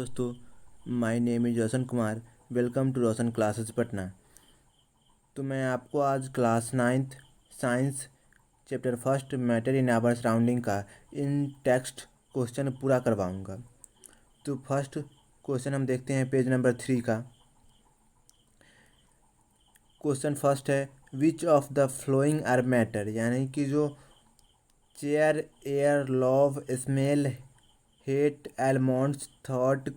दोस्तों, my name is Roshan Kumar. Welcome to Roshan classes Patna. तो मैं आपको आज class 9th science chapter first matter in our surrounding का इन टेक्स्ट क्वेश्चन पूरा करवाऊंगा। तो फर्स्ट क्वेश्चन हम देखते हैं पेज नंबर 3 का। क्वेश्चन फर्स्ट है, which of the following are matter, यानी कि जो chair, air, love, smell, hate, almonds, thought,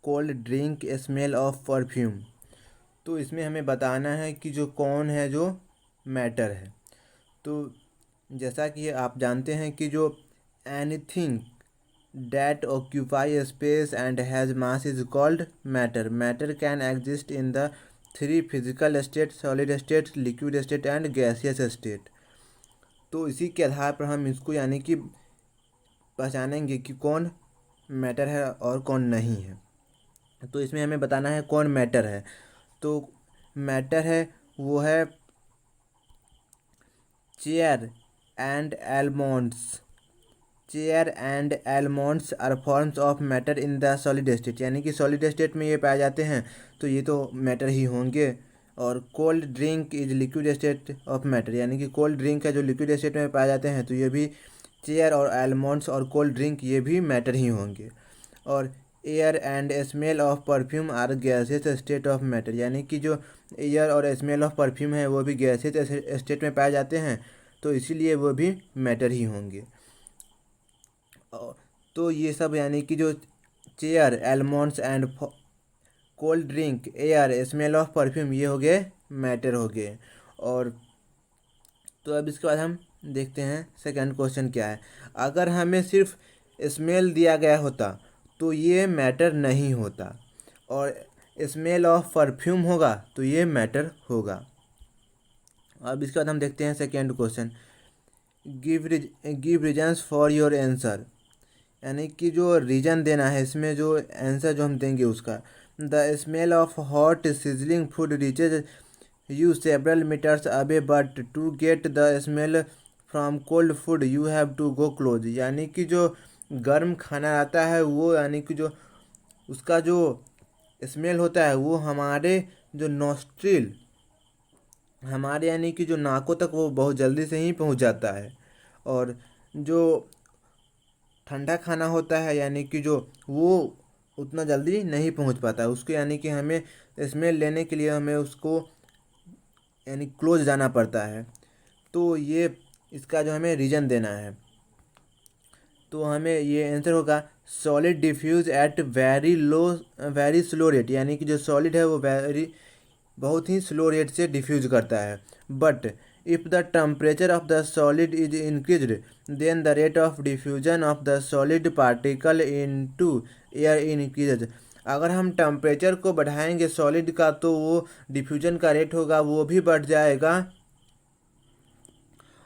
cold drink, smell of perfume. तो इसमें हमें बताना है कि जो कौन है जो मैटर है। तो जैसा कि आप जानते हैं कि जो anything that occupy space and has mass is called matter. Matter can exist in the 3 physical state, solid state, liquid state and gaseous state. तो इसी के आधार पर हम इसको यानी कि पहचानेंगे कि कौन मैटर है और कौन नहीं है। तो इसमें हमें बताना है कौन मैटर है। तो मैटर है वो है chair and almonds. Chair and almonds are forms of matter in the solid state, यानी कि सॉलिड स्टेट में ये पाए जाते हैं तो ये तो मैटर ही होंगे। और cold drink is liquid state of matter, यानी कि कोल्ड ड्रिंक है जो लिक्विड स्टेट में पाए जाते हैं तो ये भी चेयर और एलमोंड्स और कोल्ड ड्रिंक ये भी मैटर ही होंगे। और air and smell of perfume are gases state of matter, यानी कि जो एयर और स्मेल ऑफ परफ्यूम है वो भी गैसेस स्टेट में पाए जाते हैं तो इसीलिए वो भी मैटर ही होंगे। तो ये सब यानी कि जो chair, almonds and cold drink, air, smell of perfume ये हो गए मैटर हो गए। और तो अब इसके बाद हम देखते हैं सेकंड क्वेश्चन क्या है। अगर हमें सिर्फ स्मेल दिया गया होता तो ये मैटर नहीं होता, और स्मेल ऑफ परफ्यूम होगा तो ये मैटर होगा। अब इसके बाद हम देखते हैं second question, give reasons for your answer, यानी कि जो रीजन देना है इसमें जो आंसर जो हम देंगे उसका। The smell of hot sizzling food reaches you several metres away but to get the smell from cold food you have to go close, यानी कि जो गर्म खाना आता है वो यानी कि जो उसका जो स्मेल होता है वो हमारे जो नॉस्ट्रिल, हमारे यानी कि जो नाकों तक वो बहुत जल्दी से ही पहुंच जाता है। और जो ठंडा खाना होता है यानी कि जो वो उतना जल्दी नहीं पहुंच पाता है उसको, यानी कि हमें स्मेल लेने के लिए हमें उसको यानी क्लोज जाना पड़ता है। तो ये इसका जो हमें रीज़न देना है तो हमें ये आंसर होगा solid diffuse at very slow rate, यानी कि जो सॉलिड है वो बहुत ही स्लो रेट से डिफ्यूज करता है। But if the temperature of the solid is increased then the rate of diffusion of the solid particle into air increases. अगर हम टेम्परेचर को बढ़ाएंगे सॉलिड का तो वो डिफ्यूजन का रेट होगा वो भी बढ़ जाएगा।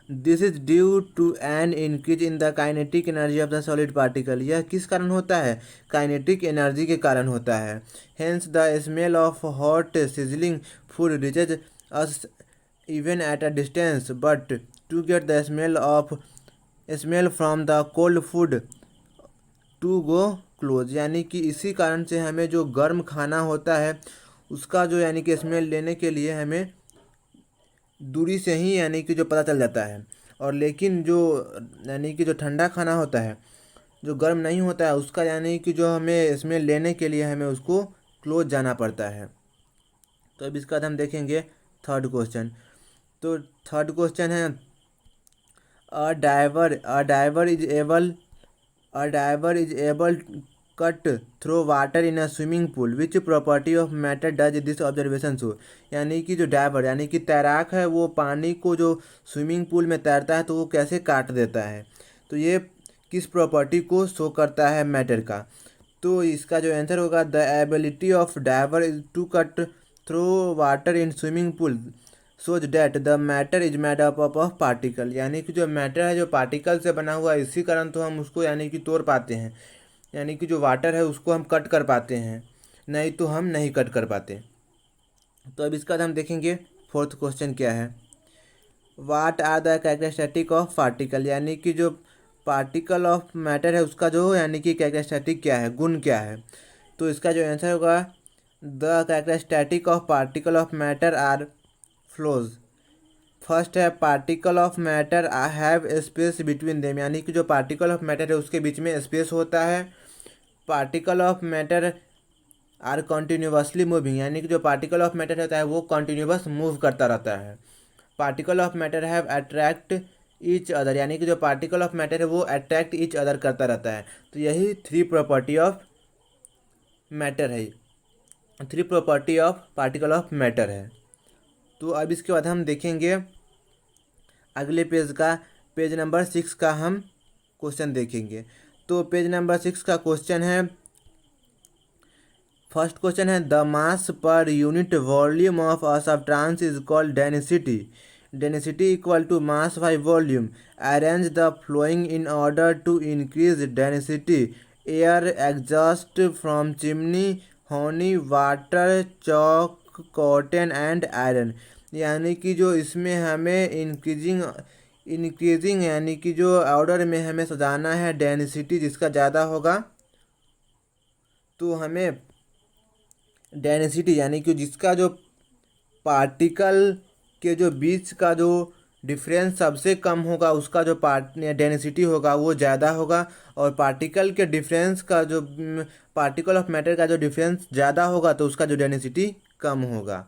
This is due to an increase in the kinetic energy of the solid particle. यह किस कारण होता है? काइनेटिक एनर्जी के कारण होता है। Hence the smell of hot sizzling food reaches us even at a distance but to get the smell from the cold food to go close, यानी कि इसी कारण से हमें जो गर्म खाना होता है उसका जो यानी कि स्मेल लेने के लिए हमें दूरी से ही यानी कि जो पता चल जाता है। और लेकिन जो यानी कि जो ठंडा खाना होता है जो गर्म नहीं होता है उसका यानी कि जो हमें स्मेल लेने के लिए हमें उसको क्लोज जाना पड़ता है। तो अब इसका बाद हम देखेंगे थर्ड क्वेश्चन। तो थर्ड क्वेश्चन है, a diver is able to cut through water in a swimming pool, which property of matter does this observation show। यानी कि जो डाइवर यानी कि तैराक है वो पानी को जो स्विमिंग पूल में तैरता है तो वो कैसे काट देता है, तो ये किस प्रॉपर्टी को शो करता है मैटर का। तो इसका जो आंसर होगा the ability of diver is to cut through water in swimming pool shows that the matter is made up of particle, यानी कि जो मैटर है जो पार्टिकल से बना हुआ है इसी कारण तो हम उसको यानी कि तोड़ पाते हैं, यानी कि जो वाटर है उसको हम कट कर पाते हैं, नहीं तो हम नहीं कट कर पाते। तो अब इसका हम देखेंगे फोर्थ क्वेश्चन क्या है। What are the characteristic of particle, यानी कि जो पार्टिकल ऑफ मैटर है उसका जो यानी कि कैरेक्टरिस्टिक क्या है, गुण क्या है। तो इसका जो आंसर होगा the characteristic of particle of matter are follows. First है particle of matter have space between them, यानी कि जो पार्टिकल ऑफ मैटर है उसके बीच में स्पेस होता है। Particle of matter are continuously moving, यानी कि जो पार्टिकल ऑफ मैटर होता है वो कंटिन्यूस मूव करता रहता है। Particle of matter have attract each other, यानी कि जो पार्टिकल ऑफ मैटर है वो अट्रैक्ट ईच अदर करता रहता है। तो यही थ्री प्रॉपर्टी ऑफ मैटर है, three property of particle of matter है। तो अब इसके बाद हम देखेंगे अगले पेज का, पेज नंबर 6 का हम क्वेश्चन देखेंगे। तो पेज नंबर 6 का क्वेश्चन है, फर्स्ट क्वेश्चन है the mass per unit volume of a substance is called density. Density equal to mass by volume. Arrange the following in order to increase density. Air exhaust from chimney, honey, water, chalk, cotton and iron. यानी कि जो इसमें हमें increasing यानी कि जो order में हमें सजाना है डेंसिटी जिसका ज़्यादा होगा, तो हमें डेंसिटी यानी कि जिसका जो पार्टिकल के जो बीच का जो डिफरेंस सबसे कम होगा उसका जो डेंसिटी होगा वो ज़्यादा होगा। और पार्टिकल के डिफरेंस का जो पार्टिकल ऑफ मैटर का जो डिफरेंस ज़्यादा होगा तो उसका जो डेंसिटी कम होगा।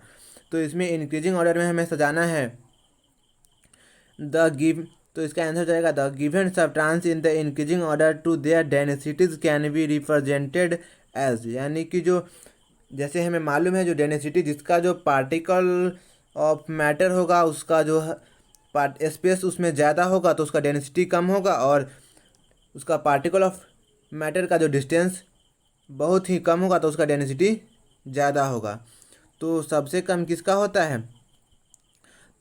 तो इसमें इंक्रीजिंग ऑर्डर में हमें सजाना है तो इसका आंसर हो जाएगा the given substance in the increasing order to their densities can be represented as, यानी कि जो जैसे हमें मालूम है जो डेंसिटी जिसका जो पार्टिकल ऑफ मैटर होगा उसका जो स्पेस उसमें ज़्यादा होगा तो उसका डेंसिटी कम होगा, और उसका पार्टिकल ऑफ मैटर का जो डिस्टेंस बहुत ही कम होगा तो उसका डेंसिटी ज़्यादा होगा। तो सबसे कम किसका होता है,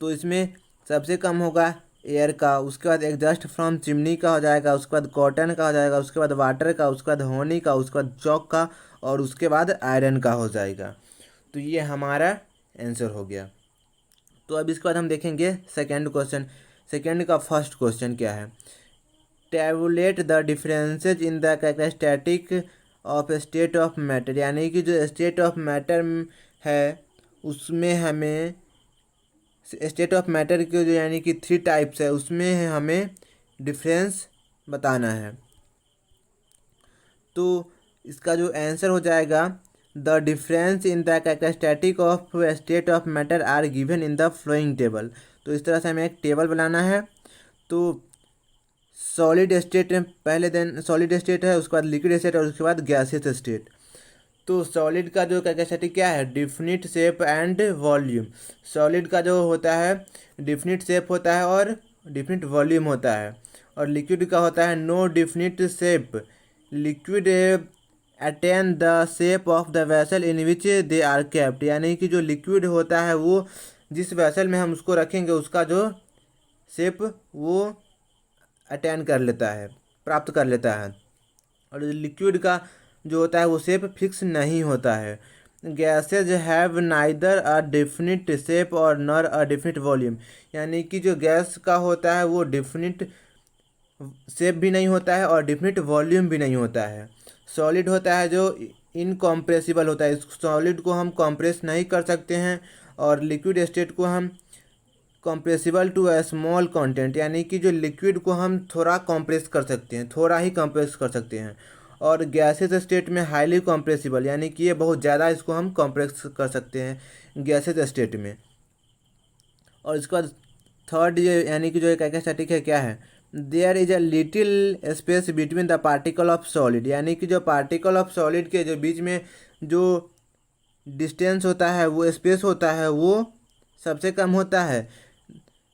तो इसमें सबसे कम होगा एयर का, उसके बाद एग्जॉस्ट फ्रॉम चिमनी का हो जाएगा, उसके बाद कॉटन का हो जाएगा, उसके बाद वाटर का, उसके बाद हनी का, उसके बाद चॉक का, और उसके बाद आयरन का हो जाएगा। तो ये हमारा आंसर हो गया। तो अब इसके बाद हम देखेंगे सेकेंड क्वेश्चन। सेकेंड का फर्स्ट क्वेश्चन क्या है, tabulate the differences in the characteristic of state of matter, यानी कि जो स्टेट ऑफ मैटर है उसमें हमें स्टेट ऑफ मैटर के जो यानी कि थ्री टाइप्स है उसमें हमें डिफरेंस बताना है। तो इसका जो आंसर हो जाएगा the difference in the characteristic of state of matter are given in the following table. तो इस तरह से हमें एक टेबल बनाना है। तो सॉलिड स्टेट पहले दिन सॉलिड स्टेट है, उसके बाद लिक्विड स्टेट और उसके बाद गैसियस स्टेट। तो सॉलिड का जो कैरेक्टरिस्टिक क्या है, definite shape and volume. Solid का जो होता है डिफिनिट शेप होता है और डिफिनिट वॉल्यूम होता है, और लिक्विड का होता है no definite shape. Liquid attain the shape of the vessel in which they are kept, यानी कि जो लिक्विड होता है वो जिस वेसल में हम उसको रखेंगे उसका जो शेप वो अटेन कर लेता है, प्राप्त कर लेता है। और लिक्विड का जो होता है वो शेप फिक्स नहीं होता है। Gases have neither a definite shape और नर अ डिफिनिट वॉल्यूम, यानी कि जो गैस का होता है वो डिफिनिट शेप भी नहीं होता है और डिफिनिट वॉल्यूम भी नहीं होता है। सॉलिड होता है जो इनकॉम्प्रेसिबल होता है, इस सॉलिड को हम कॉम्प्रेस नहीं कर सकते हैं, और लिक्विड स्टेट को हम compressible to a small content, यानी कि जो लिक्विड को हम थोड़ा कॉम्प्रेस कर सकते हैं, थोड़ा ही कॉम्प्रेस कर सकते हैं। और गैसेस स्टेट में हाईली कॉम्प्रेसिबल, यानी कि ये बहुत ज़्यादा इसको हम कॉम्प्रेस कर सकते हैं गैसेस स्टेट में। और इसके बाद थर्ड ये यानी कि जो एक स्टैटिक है क्या है, there is a little space between the particle of solid, यानी कि जो पार्टिकल ऑफ सॉलिड के जो बीच में जो डिस्टेंस होता है वो स्पेस होता है वो सबसे कम होता है।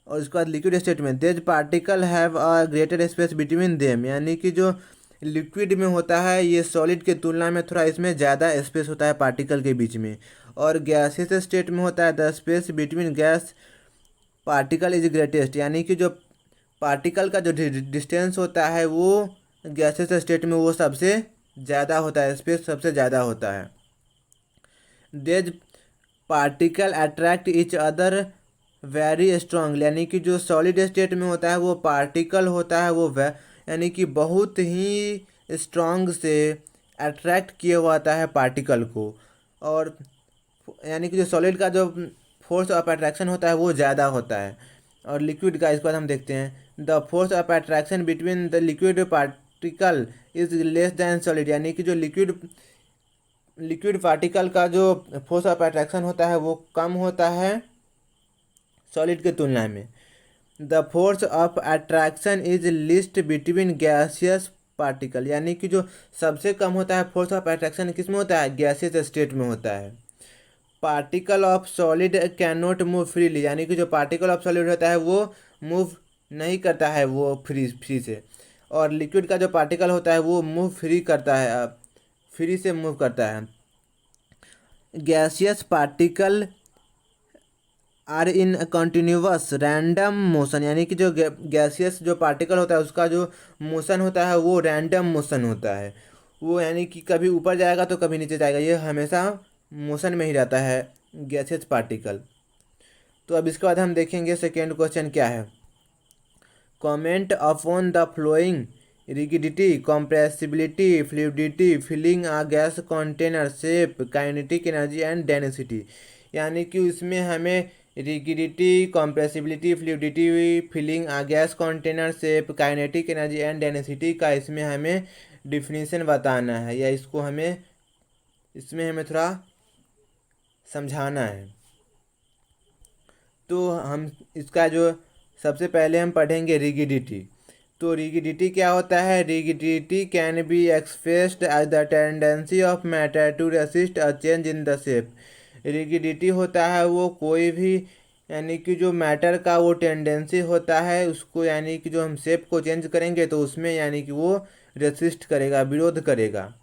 और उसके बाद लिक्विड स्टेट में देज particle have a greater space between them, यानी कि जो लिक्विड में होता है ये सॉलिड के तुलना में थोड़ा इसमें ज़्यादा स्पेस होता है पार्टिकल के बीच में। और गैसेस स्टेट में होता है the space between gas particle is greatest, यानी कि जो पार्टिकल का जो डिस्टेंस होता है वो गैसेस स्टेट में वो सबसे ज़्यादा होता है, स्पेस सबसे ज़्यादा होता है। देज particle attract each other very strong, यानी कि जो सॉलिड स्टेट में होता है वो पार्टिकल होता है वो यानी कि बहुत ही स्ट्रांग से अट्रैक्ट किया हुआ आता है पार्टिकल को। और यानी कि जो सॉलिड का जो फोर्स ऑफ अट्रैक्शन होता है वो ज़्यादा होता है। और लिक्विड का इसके बाद हम देखते हैं the force of attraction between the liquid particle is less than solid, यानी कि जो लिक्विड पार्टिकल का जो फोर्स ऑफ अट्रैक्शन होता है वो कम होता है सॉलिड के तुलना में। The force of attraction is list between gaseous particle, यानी कि जो सबसे कम होता है फोर्स ऑफ अट्रैक्शन किस में होता है, गैसियस स्टेट में होता है। Particle of solid can not move freely, यानी कि जो पार्टिकल ऑफ सॉलिड होता है वो मूव नहीं करता है वो फ्री से। और लिक्विड का जो पार्टिकल होता है वो मूव फ्री करता है, फ्री से मूव करता है। Gaseous particle are in continuous random motion, यानी कि जो गैसियस जो पार्टिकल होता है उसका जो मोशन होता है वो रैंडम मोशन होता है। वो यानी कि कभी ऊपर जाएगा तो कभी नीचे जाएगा, ये हमेशा मोशन में ही रहता है गैसियस पार्टिकल। तो अब इसके बाद हम देखेंगे सेकेंड क्वेश्चन क्या है। Comment upon the following rigidity, compressibility, fluidity, filling a gas container, shape, kinetic energy and density. यानी कि इसमें हमें rigidity, compressibility, fluidity, filling a gas container, shape, kinetic energy and density का इसमें हमें डिफिनीशन बताना है, या इसमें हमें थोड़ा समझाना है। तो हम इसका जो सबसे पहले हम पढ़ेंगे रिगिडिटी। तो रिगिडिटी क्या होता है, rigidity can be expressed as the tendency of matter to resist a change in the shape. Rigidity होता है वो कोई भी यानी कि जो मैटर का वो टेंडेंसी होता है उसको, यानी कि जो हम शेप को चेंज करेंगे तो उसमें यानी कि वो रेसिस्ट करेगा, विरोध करेगा।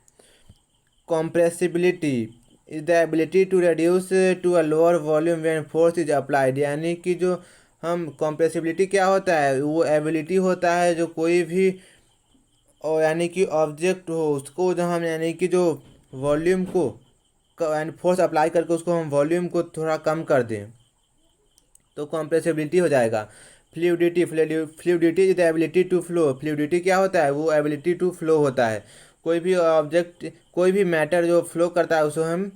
Compressibility is the ability to reduce to a lower volume when force is applied, यानी कि जो हम कॉम्प्रेसिबिलिटी क्या होता है, वो एबिलिटी होता है जो कोई भी और यानी कि ऑब्जेक्ट हो उसको जो हम यानी कि जो वॉल्यूम को यानी फोर्स अप्लाई करके उसको हम वॉल्यूम को थोड़ा कम कर दें तो कॉम्प्रेसिबिलिटी हो जाएगा। Fluidity, fluidity is the ability to flow, fluidity क्या होता है, वो एबिलिटी टू फ्लो होता है। कोई भी ऑब्जेक्ट, कोई भी मैटर जो फ्लो करता है उसको हम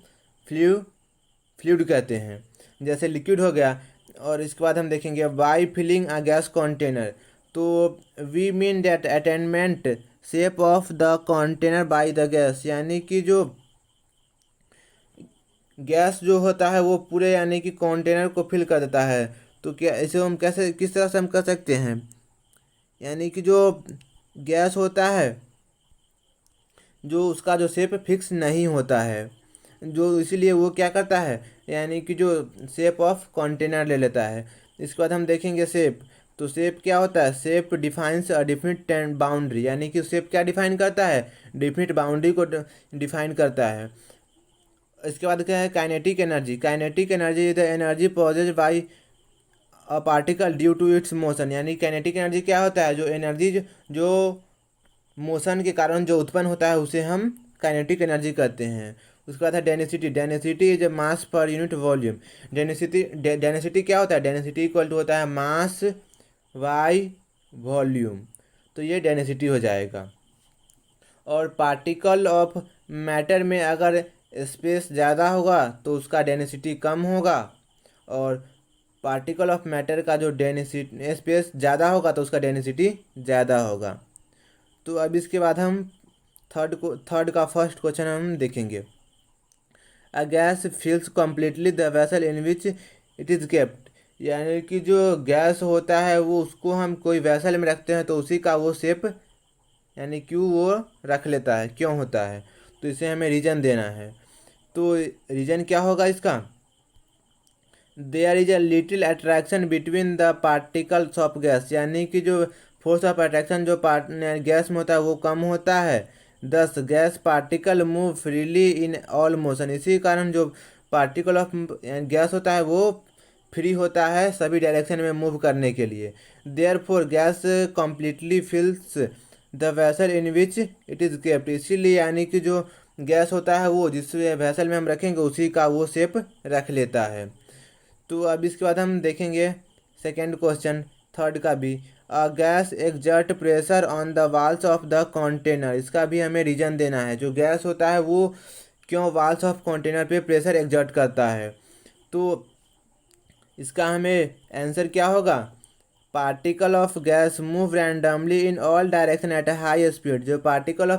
फ्लूइड कहते हैं, जैसे लिक्विड हो गया। और इसके बाद हम देखेंगे by filling a gas container, तो we mean that attainment shape of the container by the gas, यानी कि जो गैस जो होता है वो पूरे यानी कि कंटेनर को फिल कर देता है। तो क्या इसे हम कैसे किस तरह से हम कर सकते हैं, यानी कि जो गैस होता है जो उसका जो शेप फिक्स नहीं होता है, जो इसीलिए वो क्या करता है यानी कि जो शेप ऑफ कंटेनर ले लेता है। इसके बाद हम देखेंगे शेप, तो शेप क्या होता है, shape defines a definite boundary, यानी कि शेप क्या डिफाइन करता है, डिफिनिट बाउंड्री को डिफाइन करता है। इसके बाद क्या है kinetic energy, kinetic energy is the energy possessed by a particle due to its motion, यानी काइनेटिक एनर्जी क्या होता है, जो एनर्जी जो मोशन के कारण जो उत्पन्न होता है उसे हम काइनेटिक एनर्जी कहते हैं। उसके बाद है density, density is mass per unit volume, density क्या होता है, डेंसिटी इक्वल टू होता है मास बाई वॉल्यूम, तो ये डेंसिटी हो जाएगा। और पार्टिकल ऑफ मैटर में अगर स्पेस ज़्यादा होगा तो उसका डेंसिटी कम होगा, और पार्टिकल ऑफ मैटर का जो डेंसिटी स्पेस ज़्यादा होगा तो उसका डेंसिटी ज़्यादा होगा। तो अब इसके बाद हम थर्ड का फर्स्ट क्वेश्चन हम देखेंगे। A gas fills completely the vessel in which it is kept, यानी कि जो गैस होता है वो उसको हम कोई वेसल में रखते हैं तो उसी का वो शेप यानी क्यों वो रख लेता है, क्यों होता है, तो इसे हमें रीजन देना है। तो रीजन क्या होगा इसका, there is a little attraction between the particles of gas, यानी कि जो फोर्स ऑफ अट्रैक्शन जो गैस में होता है वो कम होता है, thus gas particle move freely in all motion, इसी कारण जो पार्टिकल ऑफ गैस होता है वो फ्री होता है सभी डायरेक्शन में मूव करने के लिए। Therefore gas completely fills the vessel in which it is kept, इसीलिए यानी कि जो गैस होता है वो जिस वैसल में हम रखेंगे उसी का वो शेप रख लेता है। तो अब इसके बाद हम देखेंगे सेकेंड क्वेश्चन, थर्ड का भी, a gas exert pressure on the walls of the container, इसका भी हमें रीजन देना है। जो गैस होता है वो क्यों वाल्स ऑफ कंटेनर पे प्रेशर एक्सर्ट करता है। तो इसका हमें आंसर क्या होगा, particle of gas move randomly in all direction at high speed. जो पार्टिकल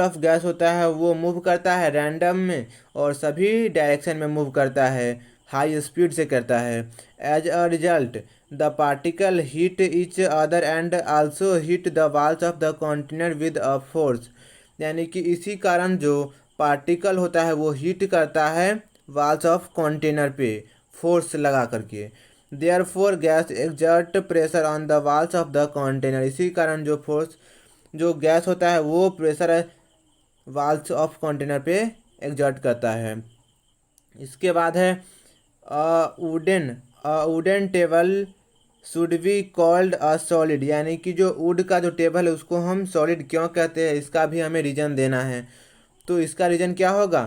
ऑफ गैस होता है वो मूव करता है रैंडम में और सभी डायरेक्शन में मूव करता है, हाई स्पीड से करता है। As a result the particle hit each other and also hit the walls of the container with a force, यानी कि इसी कारण जो पार्टिकल होता है वो हीट करता है वॉल्स ऑफ कंटेनर पे फोर्स लगा करके। Therefore gas exert pressure on the walls of the container, इसी कारण जो गैस होता है वो प्रेशर वॉल्स ऑफ कंटेनर पे एक्सर्ट करता है। इसके बाद है wooden table should be called a solid, यानी कि जो वुड का जो टेबल है उसको हम सॉलिड क्यों कहते हैं, इसका भी हमें रीजन देना है। तो इसका रीजन क्या होगा,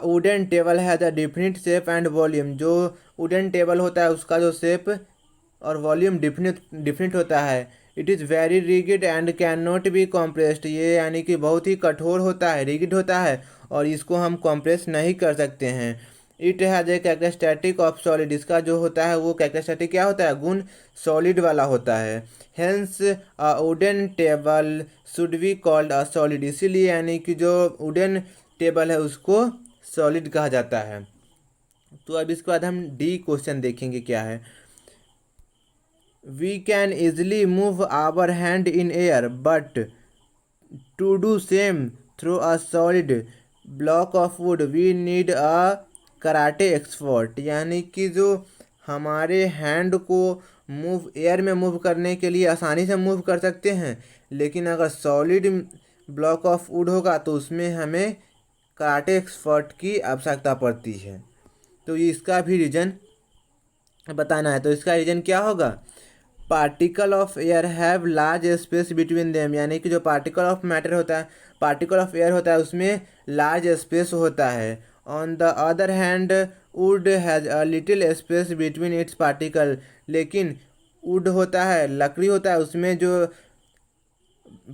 wooden table has a definite shape and volume. जो वुडन टेबल होता है उसका जो शेप और वॉल्यूम डिफिनिट होता है। It is very rigid and can not be compressed, ये यानी कि बहुत ही कठोर होता है, रिगिड होता है और इसको हम कॉम्प्रेस नहीं कर सकते हैं। It has a characteristic of solid, इसका जो होता है वो कैरेक्टरिस्टिक क्या होता है, गुण सॉलिड वाला होता है। Hence a wooden table should be called a solid, इसीलिए यानी कि जो वुडन टेबल है उसको सॉलिड कहा जाता है। तो अब इसके बाद हम डी क्वेश्चन देखेंगे क्या है। We can easily move our hand in air but to do same through a solid block of wood we need a karate expert, यानी कि जो हमारे हैंड को एयर में मूव करने के लिए आसानी से मूव कर सकते हैं, लेकिन अगर सॉलिड ब्लॉक ऑफ वुड होगा तो उसमें हमें कराटे एक्सपर्ट की आवश्यकता पड़ती है। तो ये इसका भी रीजन बताना है। तो इसका रीजन क्या होगा, particle of air have large space between them, यानी कि जो पार्टिकल ऑफ मैटर होता है, पार्टिकल ऑफ एयर होता है उसमें लार्ज स्पेस होता है। On the other hand would has a little space between its particle, लेकिन वुड होता है, लकड़ी होता है, उसमें जो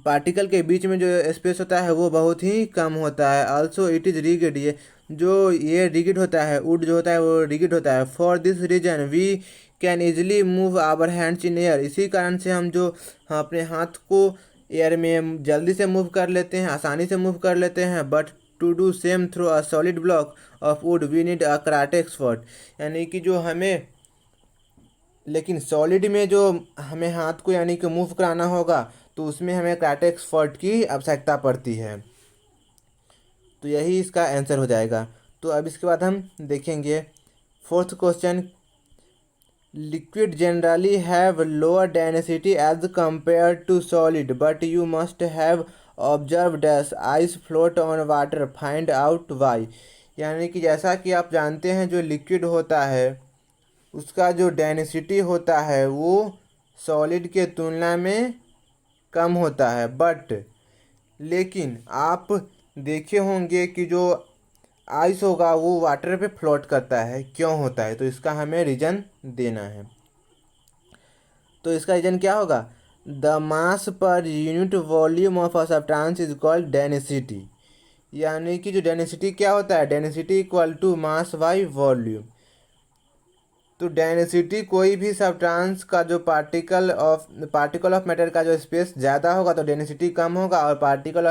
पार्टिकल के बीच में जो स्पेस होता है वो बहुत ही कम होता है। आल्सो इट इज़ रिगिड, ये रिगिड होता है, वुड जो होता है वो रिगिड होता है। For this reason we can easily move our hands in air, इसी कारण से हम अपने हाथ को एयर में जल्दी से मूव कर लेते हैं, आसानी से मूव कर लेते हैं। But to do same through a solid block of wood we need a karate expert, यानी कि जो हमें लेकिन सॉलिड में जो हमें हाथ को यानी कि मूव कराना होगा तो उसमें हमें कराटे एक्सपर्ट की आवश्यकता पड़ती है। तो यही इसका आंसर हो जाएगा। तो अब इसके बाद हम देखेंगे fourth question. Liquid generally have lower density as compare to solid but you must have observe that ice float on water find out why, यानी कि जैसा कि आप जानते हैं जो लिक्विड होता है उसका जो डेंसिटी होता है वो सॉलिड के तुलना में कम होता है, बट लेकिन आप देखे होंगे कि जो आइस होगा वो वाटर पे फ्लोट करता है, क्यों होता है, तो इसका हमें रीज़न देना है। तो इसका रीज़न क्या होगा, the mass per unit volume of a substance is called density, यानी कि जो डेंसिटी क्या होता है, density equal to mass by volume. तो डेंसिटी कोई भी सब्सटेंस का जो पार्टिकल ऑफ मैटर का जो स्पेस ज़्यादा होगा तो डेंसिटी कम होगा, और पार्टिकल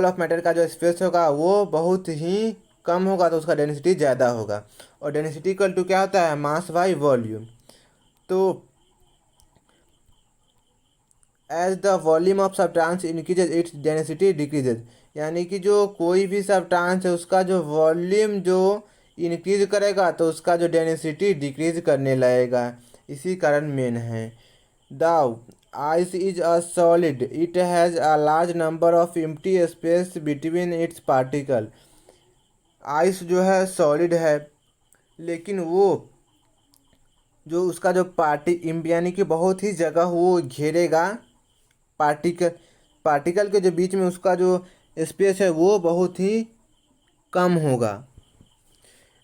ऑफ मैटर का जो स्पेस होगा वो बहुत ही कम होगा तो उसका डेंसिटी ज़्यादा होगा। और डेंसिटी इक्वल टू क्या होता है, मास बाई वॉल्यूम। तो as the volume of substance increases its density decreases, यानी कि जो कोई भी सब्सटेंस है उसका जो वॉल्यूम जो इंक्रीज करेगा तो उसका जो डेंसिटी डिक्रीज करने लगेगा, इसी कारण मेन है। Though ice is a solid it has a large number of empty space between its particle, ice जो है सॉलिड है लेकिन वो जो उसका जो यानी कि बहुत ही जगह वो घेरेगा, पार्टिकल पार्टिकल के जो बीच में उसका जो स्पेस है वो बहुत ही कम होगा।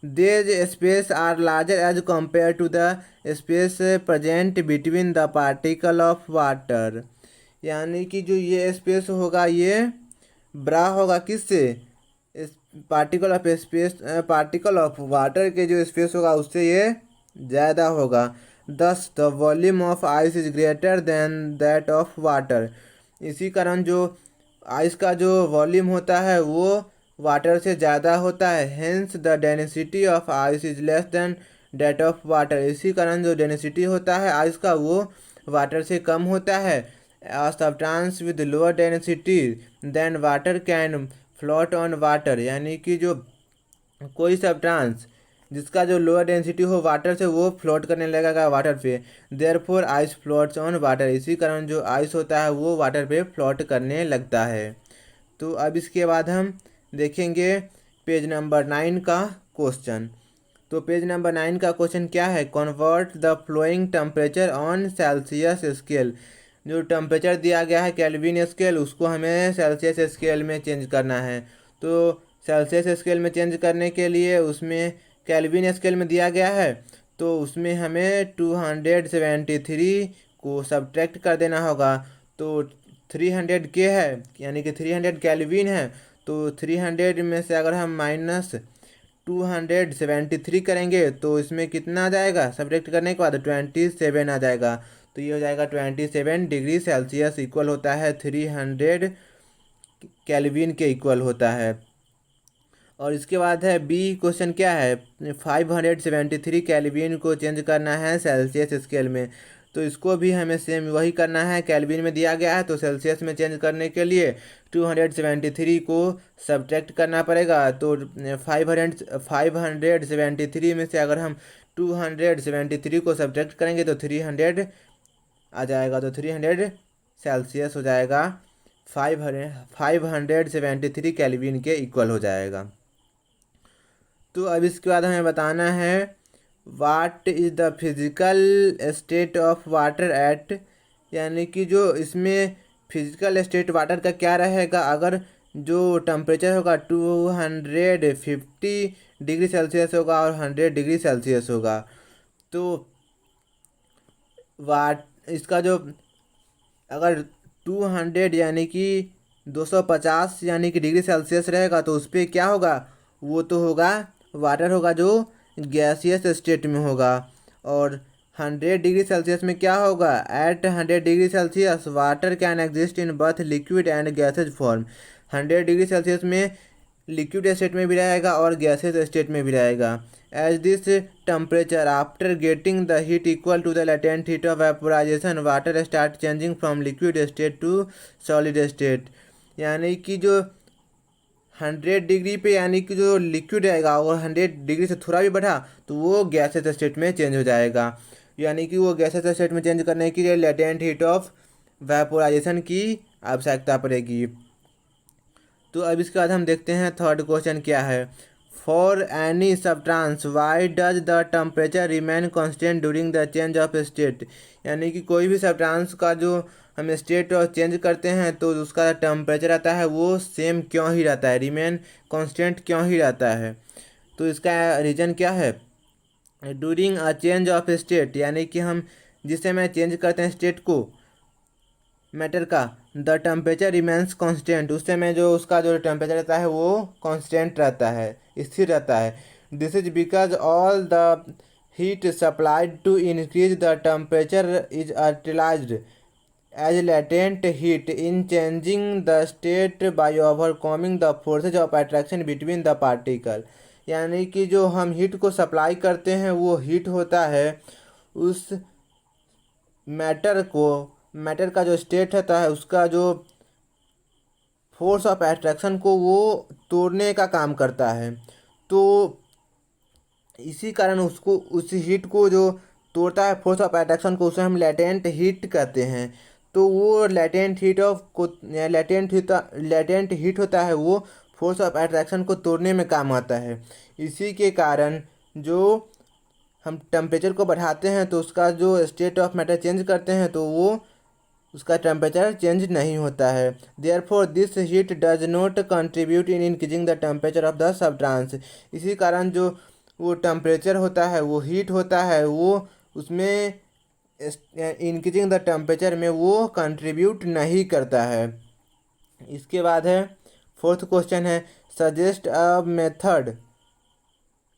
These space are larger as compared to the space present between the particle of water। यानी कि जो ये स्पेस होगा ये बड़ा होगा किससे, इस पार्टिकल ऑफ वाटर के जो स्पेस होगा उससे ये ज़्यादा होगा। दस the volume of ice is greater than that of water. इसी कारण जो आइस का जो वॉल्यूम होता है वो वाटर से ज़्यादा होता है। Hence the density of ice is less than that of water. इसी कारण जो डेंसिटी होता है आइस का वो वाटर से कम होता है। Substance with lower density than water can float on water. यानी कि जो कोई सब्सटेंस जिसका जो लोअर डेंसिटी हो वाटर से वो फ्लोट करने लगेगा वाटर पे। Therefore ice floats on water. इसी कारण जो आइस होता है वो वाटर पे फ्लोट करने लगता है। तो अब इसके बाद हम देखेंगे पेज नंबर 9 का क्वेश्चन। तो पेज नंबर 9 का क्वेश्चन क्या है, convert the flowing temperature on Celsius scale. जो टेम्परेचर दिया गया है केल्विन स्केल उसको हमें सेल्सियस स्केल में चेंज करना है। तो सेल्सियस स्केल में चेंज करने के लिए उसमें केल्विन स्केल में दिया गया है तो उसमें हमें 273 को सब्ट्रैक्ट कर देना होगा। तो 300 के है यानी कि 300 केल्विन है, तो 300 में से अगर हम माइनस 273 करेंगे तो इसमें कितना आ जाएगा, सब्ट्रैक्ट करने के बाद 27 आ जाएगा। तो ये हो जाएगा 27 डिग्री सेल्सियस इक्वल होता है 300 केल्विन के इक्वल होता है। और इसके बाद है बी क्वेश्चन क्या है, 573 केल्विन को चेंज करना है सेल्सियस स्केल में। तो इसको भी हमें सेम वही करना है, केल्विन में दिया गया है तो सेल्सियस में चेंज करने के लिए 273 को सब्ट्रैक्ट करना पड़ेगा। तो 573 में से अगर हम 273 को सब्ट्रैक्ट करेंगे तो 300 आ जाएगा। तो 300 सेल्सियस हो जाएगा, 573 केल्विन के इक्वल हो जाएगा। तो अब इसके बाद हमें बताना है what is the physical state of water at. यानी कि जो इसमें फिज़िकल स्टेट वाटर का क्या रहेगा अगर जो टेम्परेचर होगा 250 डिग्री सेल्सियस होगा और 100 डिग्री सेल्सियस होगा। तो वाट इसका जो अगर 200 यानी कि 250 यानी कि डिग्री सेल्सियस रहेगा तो उस पर क्या होगा, वो तो होगा वाटर होगा जो गैसियस स्टेट में होगा। और 100 डिग्री सेल्सियस में क्या होगा, at 100 degree Celsius water can exist in both liquid and gases form. 100 degree Celsius में लिक्विड स्टेट में भी रहेगा और गैसेज स्टेट में भी रहेगा। As this temperature after getting the heat equal to the latent heat of vaporisation water start changing from liquid state to solid state. यानी कि जो 100 डिग्री पे यानी कि जो लिक्विड रहेगा और 100 डिग्री से थोड़ा भी बढ़ा तो वो गैसेज स्टेट में चेंज हो जाएगा। यानी कि वो गैसेज स्टेट में चेंज करने के लिए लेटेंट हीट ऑफ वेपोराइजेशन की आवश्यकता पड़ेगी। तो अब इसके बाद हम देखते हैं थर्ड क्वेश्चन क्या है, for any substance why does the temperature remain constant during the change of state. यानी कि कोई भी सब्सटेंस का जो हम स्टेट और चेंज करते हैं तो उसका टेम्परेचर आता है वो सेम क्यों ही रहता है, रिमेन कांस्टेंट क्यों ही रहता है। तो इसका रीज़न क्या है, during a change of state यानी कि हम जिस समय चेंज करते हैं स्टेट को मैटर का, द टेम्परेचर रिमेंस कांस्टेंट, उस समय जो उसका जो टेम्परेचर रहता है वो कांस्टेंट रहता है, स्थिर रहता है। This is because all the heat supplied to increase the temperature is utilised as latent heat in changing the state by overcoming the forces of attraction between the particle. यानी कि जो हम हीट को सप्लाई करते हैं वो heat होता है उस मैटर का जो स्टेट रहता है उसका जो फोर्स ऑफ अट्रैक्शन को वो तोड़ने का काम करता है। तो इसी कारण उसको उस हीट को जो तोड़ता है फोर्स ऑफ अट्रैक्शन को उसे हम लेटेंट हीट कहते हैं। तो वो लेटेंट हीट होता है वो फोर्स ऑफ अट्रैक्शन को तोड़ने में काम आता है। इसी के कारण जो हम टेम्परेचर को बढ़ाते हैं तो उसका जो स्टेट ऑफ मैटर चेंज करते हैं तो वो उसका टेम्परेचर चेंज नहीं होता है। Therefore this heat does not contribute in increasing the temperature of the substance. इसी कारण जो वो टेम्परेचर होता है, वो हीट होता है, वो उसमें इंक्रीजिंग द टेम्परेचर में वो कंट्रीब्यूट नहीं करता है। इसके बाद है फोर्थ क्वेश्चन है, suggest a method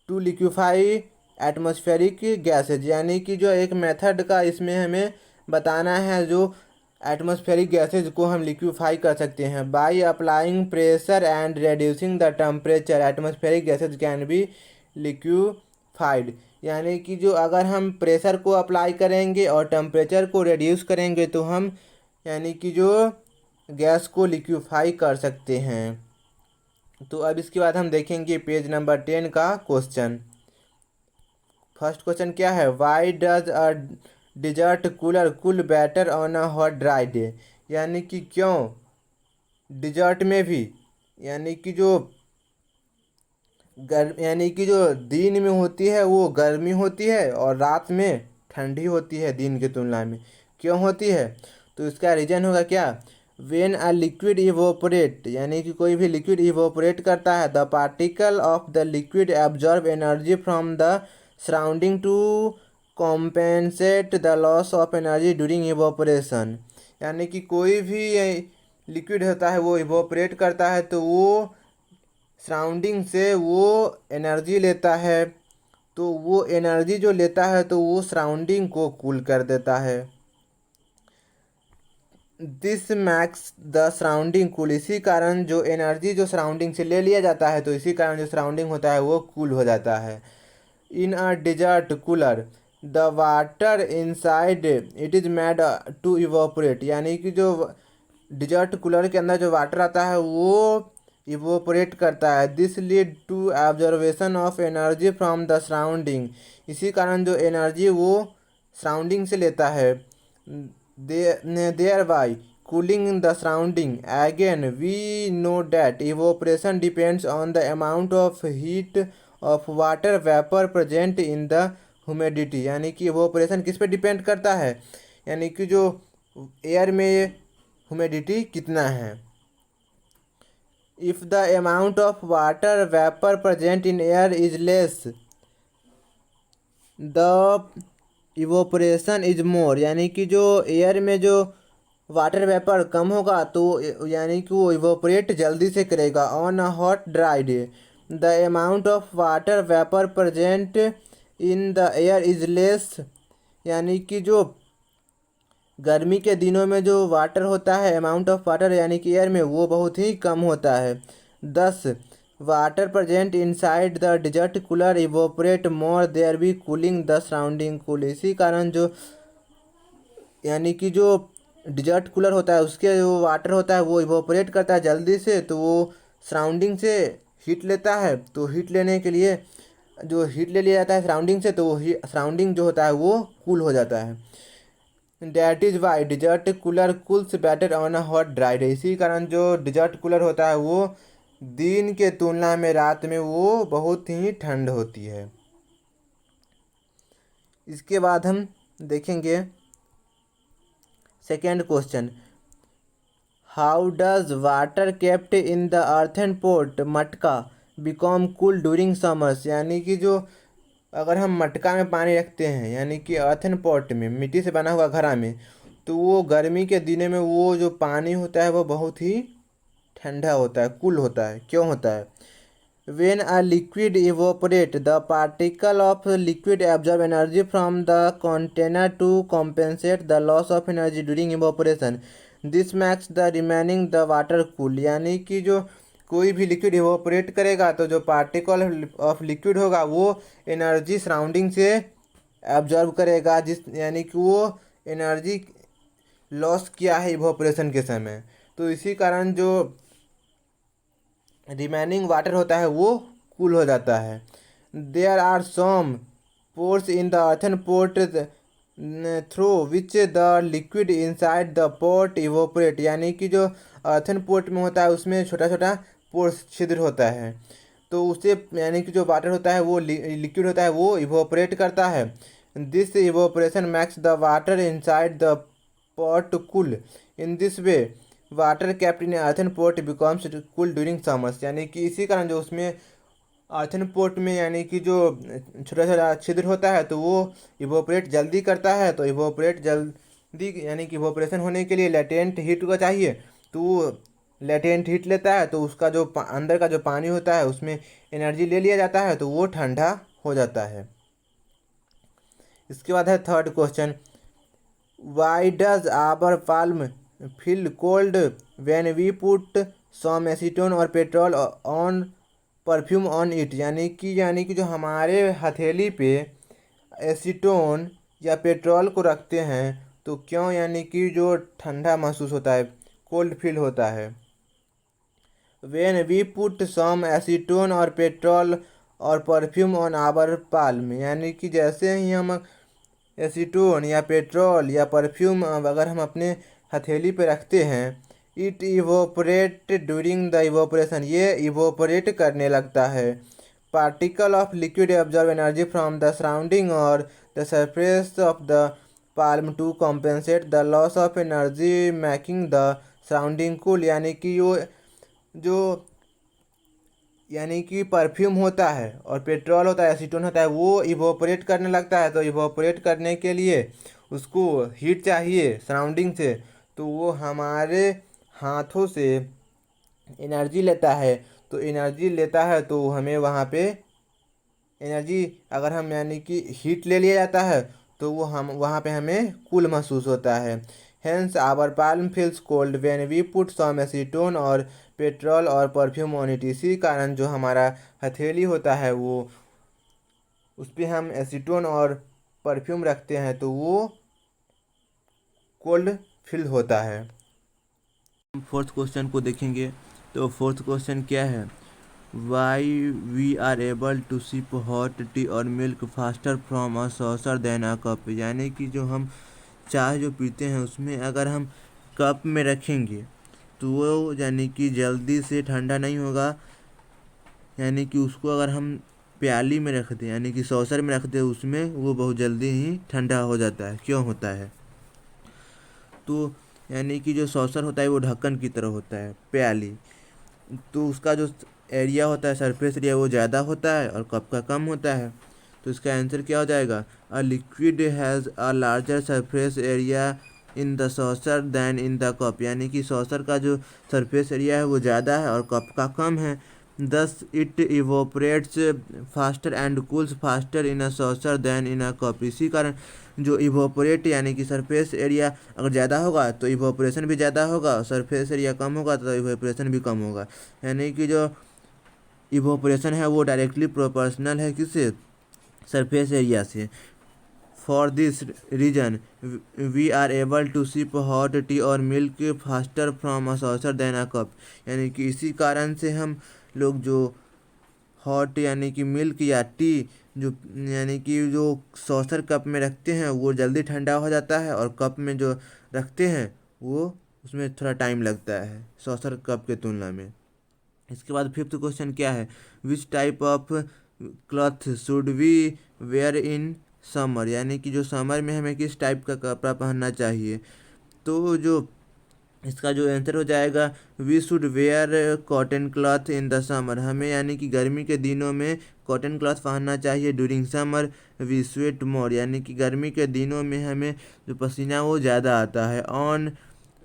to liquefy atmospheric gases, यानी कि जो एक मेथड का इसमें हमें बताना है जो एटमॉस्फेरिक गैसेज को हम लिक्विफाई कर सकते हैं। By applying pressure and reducing the temperature atmospheric gases can be liquefied, यानी कि जो अगर हम प्रेशर को अप्लाई करेंगे और टेम्परेचर को रिड्यूस करेंगे तो हम यानी कि जो गैस को लिक्विफाई कर सकते हैं। तो अब इसके बाद हम देखेंगे पेज नंबर 10 का क्वेश्चन। फर्स्ट क्वेश्चन क्या है, why does a desert cooler cool better on a hot dry day, यानी कि क्यों डिजर्ट में भी यानी कि जो यानी कि जो दिन में होती है वो गर्मी होती है और रात में ठंडी होती है दिन की तुलना में, क्यों होती है? तो इसका रीजन होगा क्या, वेन अ लिक्विड इवोपरेट, यानी कि कोई भी लिक्विड इवोपरेट करता है, the particle of the liquid absorb energy from the surrounding to compensate the loss of energy during evaporation, यानी कि कोई भी लिक्विड होता है वो इवोपरेट करता है तो वो सराउंडिंग से वो एनर्जी लेता है, तो वो एनर्जी जो लेता है तो वो सराउंडिंग को कूल कर देता है। This makes the surrounding cool, इसी कारण जो एनर्जी जो सराउंडिंग से ले लिया जाता है तो इसी कारण जो सराउंडिंग होता है वो कूल हो जाता है। In a desert cooler the water inside it is made to evaporate, यानी कि जो डिजर्ट कूलर के अंदर जो वाटर आता है वो इवोपरेट करता है। This lead to observation of energy from the surrounding, इसी कारण जो एनर्जी वो सराउंडिंग से लेता है, thereby cooling the surrounding. Again, we know that evaporation depends on the amount of heat of water vapor present in the humidity, यानी कि evaporation किस पे डिपेंड करता है, यानी कि जो एयर में ह्यूमिडिटी कितना है। If the amount of water vapour present in air is less the evaporation is more, यानी कि जो एयर में जो वाटर वेपर कम होगा तो यानी कि वो इवोपरेट जल्दी से करेगा। On a hot dry day the amount of water vapour present in the air is less, यानी कि जो गर्मी के दिनों में जो वाटर होता है अमाउंट ऑफ वाटर यानी कि एयर में वो बहुत ही कम होता है। 10 water present inside the desert cooler evaporate more thereby cooling the surrounding cool, इसी कारण जो यानी कि जो डिजर्ट कूलर होता है उसके जो वाटर होता है वो इवोपरेट करता है जल्दी से, तो वो सराउंडिंग से हीट लेता है, तो हीट लेने के लिए जो हीट ले लिया जाता है सराउंडिंग से तो वो सराउंडिंग जो होता है वो कूल हो जाता है। That is why desert cooler cools better on a hot dry day, इसी कारण जो डिजर्ट कूलर होता है वो दिन के तुलना में रात में वो बहुत ही ठंड होती है। इसके बाद हम देखेंगे second question, how does water kept in the earthen pot मटका बिकॉम कूल ड्यूरिंग समर्स, यानी कि जो अगर हम मटका में पानी रखते हैं यानी कि अर्थन पॉट में मिट्टी से बना हुआ घड़ा में, तो वो गर्मी के दिनों में वो जो पानी होता है वो बहुत ही ठंडा होता है, कूल होता है, क्यों होता है? When a liquid evaporate the particle of liquid absorb energy from the container to compensate the loss of energy during evaporation, this makes the remaining the water cool, यानी कि जो कोई भी लिक्विड इवोपरेट करेगा तो जो पार्टिकल ऑफ लिक्विड होगा वो एनर्जी सराउंडिंग से एब्जॉर्ब करेगा, जिस यानी कि वो एनर्जी लॉस किया है इवोपरेशन के समय, तो इसी कारण जो रिमेनिंग वाटर होता है वो कूल हो जाता है। There are some pores in the earthen pot through which the liquid inside the pot evaporate, यानी कि जो अर्थन पोट में होता है उसमें छोटा छोटा पोर्स छिद्र होता है, तो उससे यानी कि जो वाटर होता है वो लिक्विड होता है वो इवोपरेट करता है। This evaporation makes the water inside the pot cool, in this way water kept in earthen pot becomes cool during summers, यानी कि इसी कारण जो उसमें आर्थन पोर्ट में यानी कि जो छोटा छोटा छिद्र होता है तो वो इवोपरेट जल्दी करता है। तो इवोपरेट जल्दी यानी कि इवोपरेशन होने के लिए लेटेंट हीट को चाहिए, तो वो लेटेंट हीट लेता है, तो उसका जो अंदर का जो पानी होता है उसमें एनर्जी ले लिया जाता है, तो वो ठंडा हो जाता है। इसके बाद है third question, why does our palm feel cold when we put some acetone और petrol on perfume on it. यानी कि जो हमारे हथेली पे एसीटोन या पेट्रोल को रखते हैं तो क्यों यानी कि जो ठंडा महसूस होता है, कोल्ड फील होता है। When we put some acetone और पेट्रोल और परफ्यूम ऑन आवर पाल्म, यानी कि जैसे ही हम एसीटोन या पेट्रोल या परफ्यूम अगर हम अपने हथेली पे रखते हैं, it evaporate during the evaporation, ये इवोपरेट करने लगता है। Particle of liquid absorb energy from the surrounding और the surface of the palm to compensate the loss of energy making the surrounding cool. यानी कि जो यानी कि परफ्यूम होता है और पेट्रोल होता है, एसीटोन होता है, वो इवोपरेट करने लगता है। तो इवोपरेट करने के लिए उसको हीट चाहिए सराउंडिंग से, तो वो हमारे हाथों से एनर्जी लेता है। तो एनर्जी लेता है तो हमें वहाँ पे एनर्जी, अगर हम यानी कि हीट ले लिया जाता है तो वो हम वहाँ पे हमें कूल महसूस होता है। Hence our palm feels cold when we put some acetone और पेट्रोल और परफ्यूम ऑन इट। इसी कारण जो हमारा हथेली होता है वो उस पर हम एसीटोन और परफ्यूम रखते हैं तो वो कोल्ड फील होता है। हम फोर्थ क्वेश्चन को देखेंगे। तो फोर्थ क्वेश्चन क्या है, why we are able to sip hot tea और milk faster from a saucer then a cup. यानी कि जो हम चाय जो पीते हैं उसमें अगर हम कप में रखेंगे तो वो यानी कि जल्दी से ठंडा नहीं होगा। यानी कि उसको अगर हम प्याली में रख दें यानी कि सॉसर में रख दें उसमें, वो बहुत जल्दी ही ठंडा हो जाता है। क्यों होता है, तो यानी कि जो सॉसर होता है वो ढक्कन की तरह होता है, प्याली, तो उसका जो एरिया होता है, सरफेस एरिया, वो ज़्यादा होता है और कप का कम होता है। तो इसका आंसर क्या हो जाएगा, a liquid has a larger surface area in the saucer than in the cup. यानी कि सॉसर का जो सरफेस एरिया है वो ज़्यादा है और कप का कम है। Thus it evaporates faster and cools faster in a saucer than in a cup. इसी कारण जो इवोपरेट यानी कि सरफेस एरिया अगर ज़्यादा होगा तो इवोपरेशन भी ज़्यादा होगा, सरफेस एरिया कम होगा तो इवोपरेशन भी कम होगा। यानी कि जो इवोपरेशन है वो डायरेक्टली प्रोपोर्शनल है किससे, सरफेस एरिया से। For this reason we are able to sip hot tea और milk faster from a saucer then a cup. यानी कि इसी कारण से हम लोग जो हॉट यानी कि मिल्क या टी जो यानी कि जो सॉसर कप में रखते हैं वो जल्दी ठंडा हो जाता है, और कप में जो रखते हैं वो उसमें थोड़ा टाइम लगता है सॉसर कप के तुलना में। इसके बाद फिफ्थ क्वेश्चन क्या है, which type of cloth should we wear in summer. यानी कि जो समर में हमें किस टाइप का कपड़ा पहनना चाहिए। तो जो इसका जो आंसर हो जाएगा, we should wear cotton cloth in the summer. हमें यानी कि गर्मी के दिनों में कॉटन क्लॉथ पहनना चाहिए। ड्यूरिंग समर वी स्वेट मोर। यानी कि गर्मी के दिनों में हमें जो पसीना वो ज़्यादा आता है। On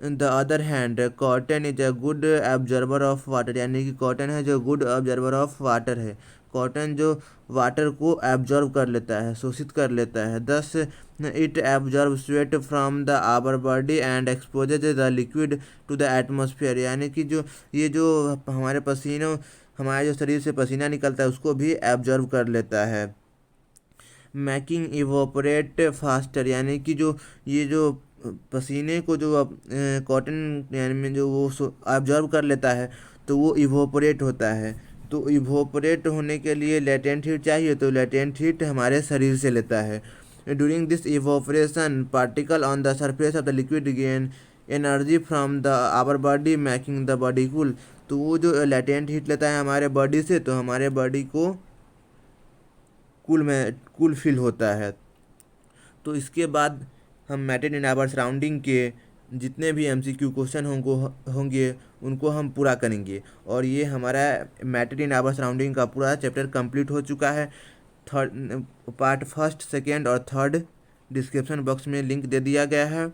the other hand cotton is a good absorber of water. यानी कि कॉटन है जो गुड ऑब्जर्वर ऑफ वाटर है। कॉटन जो वाटर को एब्जॉर्ब कर लेता है, शोषित कर लेता है। Thus it absorb sweat from the our body and exposes the liquid to the atmosphere. यानी कि जो ये जो हमारे पसीनों हमारे जो शरीर से पसीना निकलता है उसको भी एब्जॉर्ब कर लेता है। Making evaporate faster. यानी कि जो ये जो पसीने को जो कॉटन यानी में जो वो एब्जॉर्ब कर लेता है तो वो इवोपरेट होता है। तो इवोपरेट होने के लिए लेटेंट हीट चाहिए, तो लेटेंट हीट हमारे शरीर से लेता है। During this evaporation particle on the surface of the liquid gain energy from the our body making the body cool. तो वो जो लेटेंट हीट लेता है हमारे बॉडी से, तो हमारे बॉडी को कूल फील होता है। तो इसके बाद हम मेंटेन इन आवर सराउंडिंग के जितने भी एमसीक्यू क्वेश्चन होंगे उनको हम पूरा करेंगे। और ये हमारा मैटर इन आवर सराउंडिंग का पूरा चैप्टर कंप्लीट हो चुका है। थर्ड पार्ट फर्स्ट सेकेंड और थर्ड डिस्क्रिप्शन बॉक्स में लिंक दे दिया गया है।